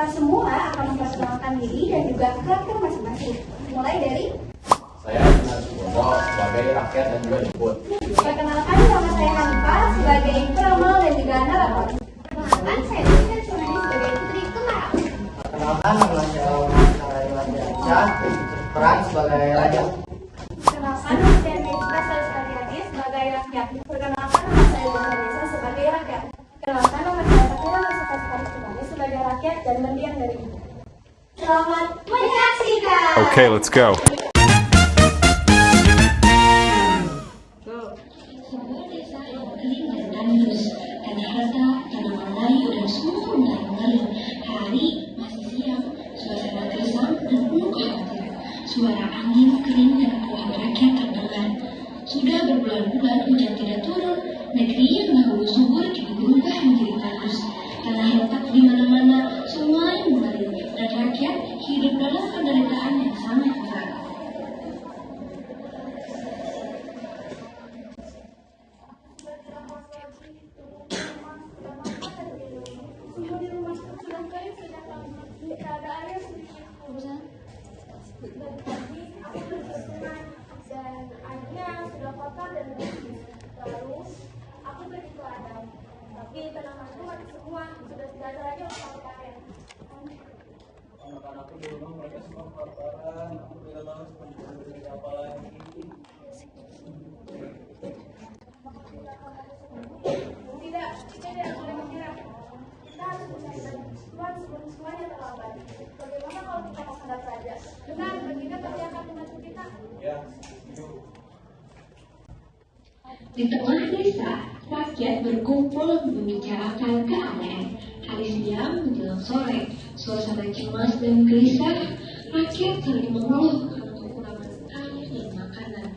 Kita semua akan memperkenalkan diri dan juga karakter masing-masing. Mulai dari saya Sinar Subondo sebagai rakyat dan juga ikut. perkenalkan, nama saya Hanifah sebagai peramal dan juga narator. Perkenalkan, saya Rizka Sunani sebagai putri Kemarau. Perkenalkan, nama saya Raja berperan sebagai raja. Perkenalkan, nama saya Rizka Saraswati sebagai rakyat. Perkenalkan, nama saya Desa sebagai rakyat. Perkenalkan, nama saya Sakira Saraswati sebagai rakyat dan mendiang dari ibu. Selamat menyaksikan. Okay, let's go. Sebuah desa yang kering dan tandus, tanah rata, tanaman layu dan sumur mengalir. Hari masih siang, suasana gersang dan penuh kekhawatiran. Suara angin kering dan keluhan rakyat terdengar. Sudah berbulan-bulan hujan tidak turun. Negeri yang dahulu subur kini berubah menjadi tandus. Tanah retak di mana-mana, semuanya mengering, dan rakyat hidup dalam penderitaan yang sangat berat. Dan airnya sudah kotor dan bersih. Lalu aku pergi ke ladang, tapi tanamanku mati semua, sudah tidak ada lagi yang aku pakai. Anak-anakku di rumah mereka semua kelaparan. Aku tidak tahu seperti apa lagi. Tidak boleh menyerah. Kita harus mencari bantuan sebelum semuanya terlambat. Bagaimana kalau kita menghadap raja? Benar, kita pasti akan membantu kita. Ya, Di tengah desa, rakyat berkumpul membicarakan keadaan. Hari siang menjelang sore, suasana cemas dan gelisah. Rakyat saling mengeluh karena kekurangan air dan makanan.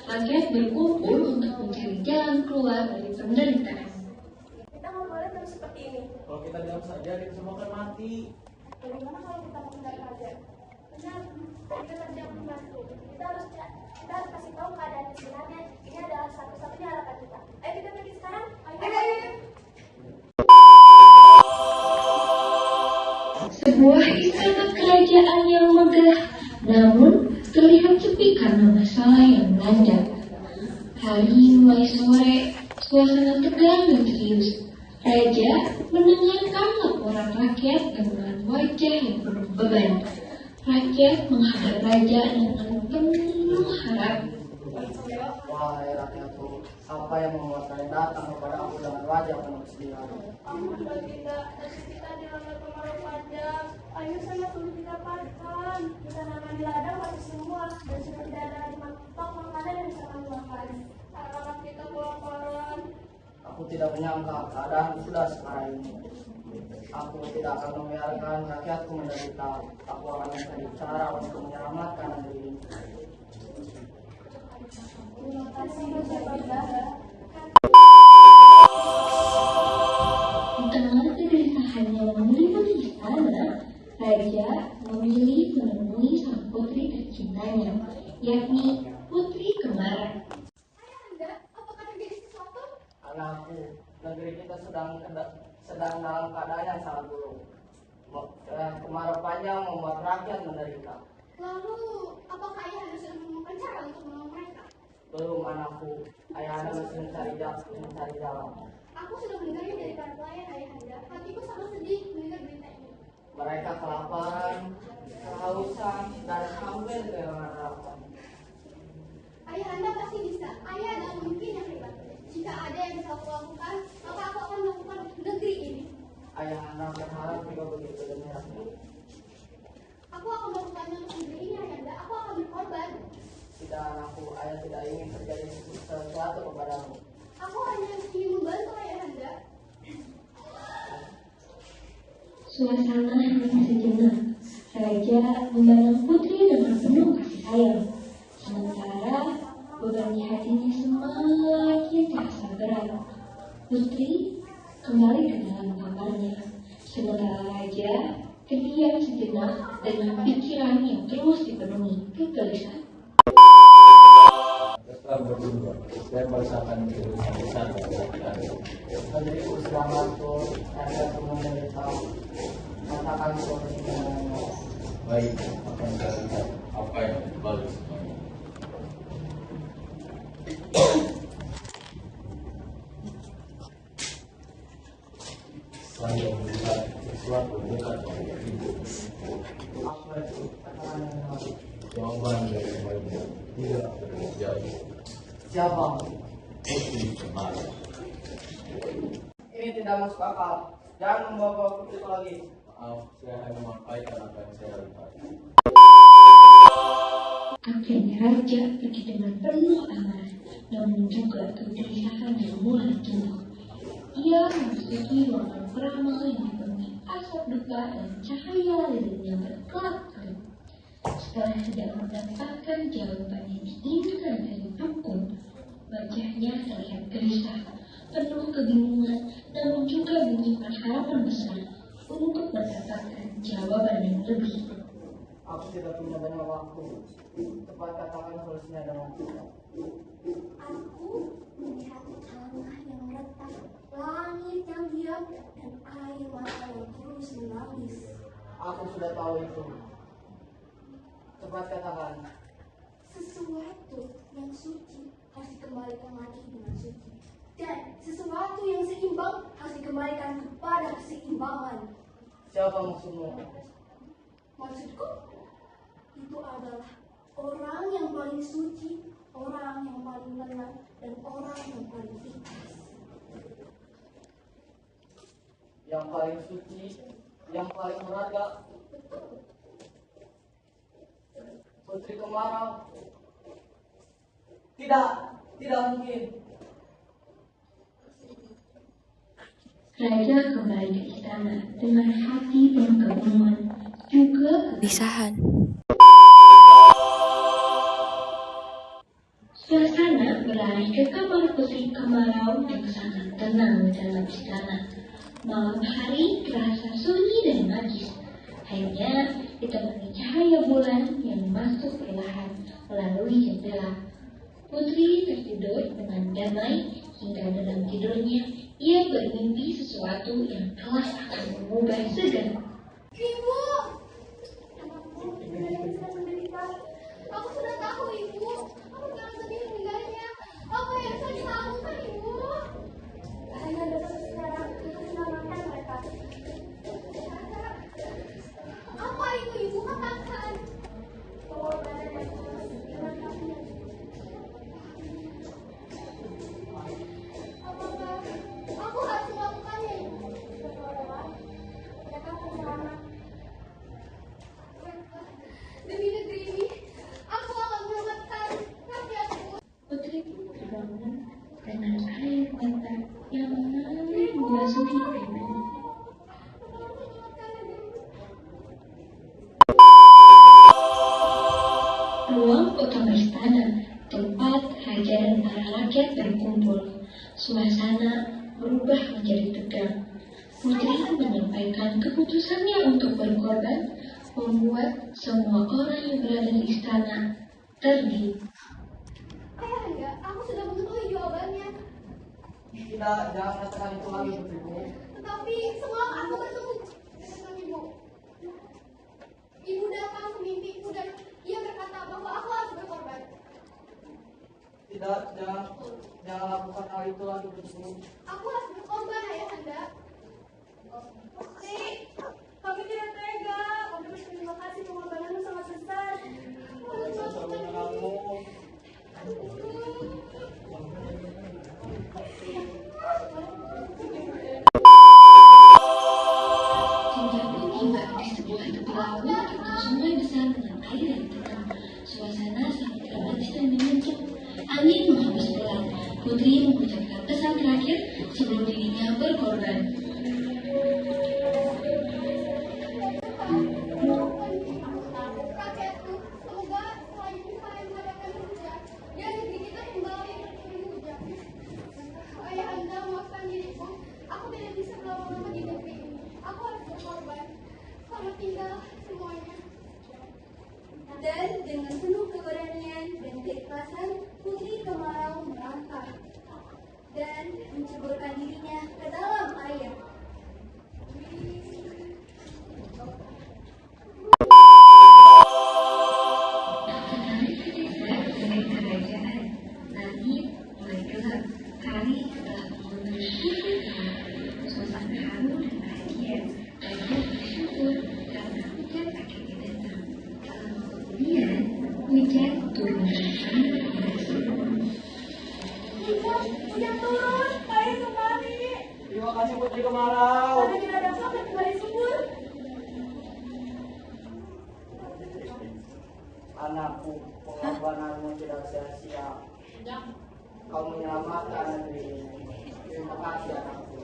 Rakyat berkumpul untuk mencari jalan keluar dari penderitaan. Kita nggak boleh terus seperti ini. kalau kita diam saja, kita semua akan mati. Bagaimana kalau kita menghadap raja? Benar, kita saja membantu. Kita harus kasih tahu keadaan yang sebenarnya. Ini adalah satu-satunya harapan kita. Ayo kita pergi sekarang. Ayo. Sebuah istana kerajaan yang megah, namun terlihat sepi karena masalah yang melanda. Hari mulai sore, suasana tegang dan serius. Raja mendengarkan laporan rakyat dengan wajah yang penuh beban. Rakyat menghadap raja dengan penuh harap. Wahai rakyatku, apa yang membuat kalian datang kepada aku dengan wajah penuh kesedihan? Ampun Baginda, nanti kita dilanda kemarau panjang. Ayo sana perlu kita pakan. Kita nama di ladang mati semua dan sudah tidak ada lagi stok makanan yang bisa kami makan. Anak-anak kita kelaparan. Aku tidak menyangka keadaan sudah sekarang ini. Aku tidak akan membiarkan rakyatku menderita. Aku akan mencari cara untuk menyelamatkan negeri ini. Terima kasih Baginda. Di tengah kegelisahan yang meliputi istana, raja memilih menemui sang putri tercintanya, yakni Putri Kembar. Ayahanda, apakah terjadi sesuatu? Anakku, negeri kita sedang dalam keadaan yang sangat buruk. Kemarau panjang membuat rakyat menderita. Lalu, apakah ayahanda sudah menemukan cara untuk menolong mereka? Belum anakku, ayahanda masih mencari jalan. Aku sudah mendengarnya dari para pelayan ayahanda. Hatiku sangat sedih mendengar berita ini. Mereka kelaparan, kehausan, dan hampir kehilangan harapan. Ayahanda pasti bisa. Ayah adalah pemimpin yang hebat. Jika ada yang bisa aku lakukan, maka aku akan melakukan negeri ini. Ayahanda berharap juga begitu demikian. Aku akan melakukannya untuk negeri ini, ayahanda. Aku akan berkorban. Tidak anakku, ayah tidak ingin terjadi sesuatu kepadamu. Aku hanya ingin membantu ayahanda. Suasana hening sejenak. Raja memandang putri dengan penuh kasih sayang. Sementara beban di hatinya semakin terasa berat. Putri kembali ke dalam kamarnya. Sementara raja terdiam sejenak dengan pikiran yang terus dipenuhi kegelisahan. Setelah berdua, saya merasakan kegelisahan besar dari rakyat. Negeriku selamatku, rakyatku menderita. Katakan solusi dengannya. Baik, akan saya lihat apa yang dibalik semuanya. Saya melihat sesuatu dekat pada ibu. Apa itu? Katakan yang benar. Jawaban dari bayinya tidak terlalu jauh. Siapa? Putri kemarin. Ini tidak masuk akal. Jangan membawa putri lagi. Maaf, saya hanya menyampaikan apa yang saya lihat. Akhirnya raja pergi dengan penuh amarah, namun juga kegelisahan yang mulai tumbuh. Ia memasuki ruangan peramal yang dipenuhi asap duka dan cahaya lilin yang berkelap-kelip. Setelah tidak mendapatkan jawaban yang diinginkan dari dukun, wajahnya terlihat gelisah, penuh kebingungan, namun juga menyimpan harapan besar untuk mendapatkan jawaban yang lebih. Aku tidak punya banyak waktu. Cepat katakan solusinya dengan kita. Aku melihat tanah yang retak, langit yang diam, dan air mata yang terus menangis. Aku sudah tahu itu. Cepat katakan. Sesuatu yang suci harus dikembalikan lagi dengan suci. Dan sesuatu yang seimbang harus dikembalikan kepada keseimbangan. Siapa maksudmu? Maksudku, itu adalah orang yang paling suci, orang yang paling tenang, dan orang yang paling ikhlas. Yang paling suci, yang paling berharga. Putri Kemarau. Tidak mungkin. Raja kembali ke istana dengan hati penuh kebingungan, juga kegelisahan. Suasana berlari ke kamar Putri Kemarau yang sangat tenang dalam istana. Malam hari terasa sunyi dan magis, hanya ditemani cahaya bulan yang masuk perlahan melalui jendela. Putri tertidur dengan damai hingga dalam tidurnya ia bermimpi sesuatu yang kelak akan mengubah segala. Ibu! Aku sudah tahu, Ibu. Aku jangan sedih meninggalnya. Apa yang saya lakukan, Ibu? Hanya besok sekarang untuk menyelamatkan mereka. Apa itu, Ibu? Katakan. Pengorbanan yang tulus dengan kami. Apakah aku harus melakukannya, Ibu? Mereka akan selamat. Demi negeri ini, aku akan menyelamatkan rakyatku. Putri terbangun dengan air mata yang mengalir membasuhi pipinya. Ruang utama istana, tempat raja dan para rakyat berkumpul. Suasana berubah menjadi tegang. Putri menyampaikan keputusannya untuk berkorban, membuat semua orang yang berada di istana terdiam. Ayahanda, aku sudah mengetahui jawabannya. Tidak, jangan katakan itu lagi putriku. Tetapi semalam aku bertemu dengan ibu. Ibu datang ke mimpiku dan ia berkata bahwa aku harus berkorban. Tidak, jangan lakukan hal itu lagi putriku. Aku harus berkorban, ayahanda. Putri, kami tidak tega. Kami berterima kasih pengorbananmu sangat besar. Senjaku tiba di sebuah tepi laut atau sungai besar dengan air yang tenang. Suasana sangat dramatis dan menyentuh. Angin menghembus pelan. Putri mengucapkan pesan terakhir sebelum dirinya berkorban. Rakyatku, semoga selanjutnya kalian mendapatkan hujan. Dan negeri kita kembali berturun hujan. Ayahanda, maafkan diriku. Aku tidak bisa berlama-lama di negeri ini. Aku harus berkorban. Selamat tinggal semuanya. Dan dengan penuh keberanian dan keikhlasan, Putri Kemarau melangkah dan menceburkan dirinya ke dalam air. Hujan turun, air kembali. Terima kasih Putri Kemarau. Karena tidak dapat dan kembali subur. Anakku, pengorbananmu tidak sia-sia. Kau menyelamatkan negeri ini. Terima kasih anakku.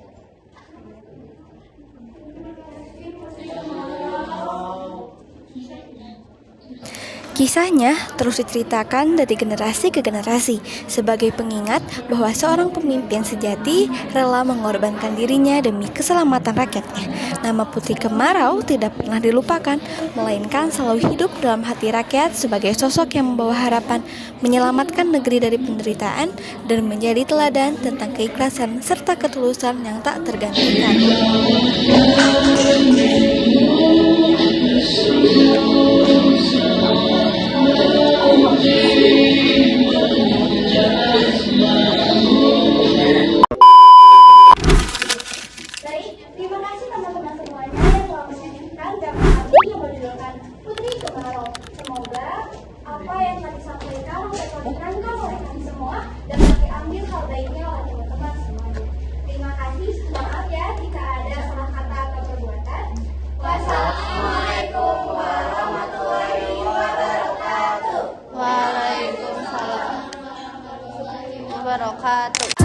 Kisahnya terus diceritakan dari generasi ke generasi sebagai pengingat bahwa seorang pemimpin sejati rela mengorbankan dirinya demi keselamatan rakyatnya. Nama Putri Kemarau tidak pernah dilupakan, melainkan selalu hidup dalam hati rakyat sebagai sosok yang membawa harapan menyelamatkan negeri dari penderitaan dan menjadi teladan tentang keikhlasan serta ketulusan yang tak tergantikan. Baik, terima kasih teman-teman semuanya yang telah menyaksikan drama kami yang berjudulkan Putri Kemarau. Semoga apa yang telah disampaikan dapat diterangkan oleh kami semua dan dapat diambil hal baiknya oleh teman-teman semuanya. Terima kasih, maaf ya jika ada salah kata atau perbuatan. Wassalamualaikum warahmatullahi wabarakatuh. Waalaikumsalam warahmatullahi wabarakatuh.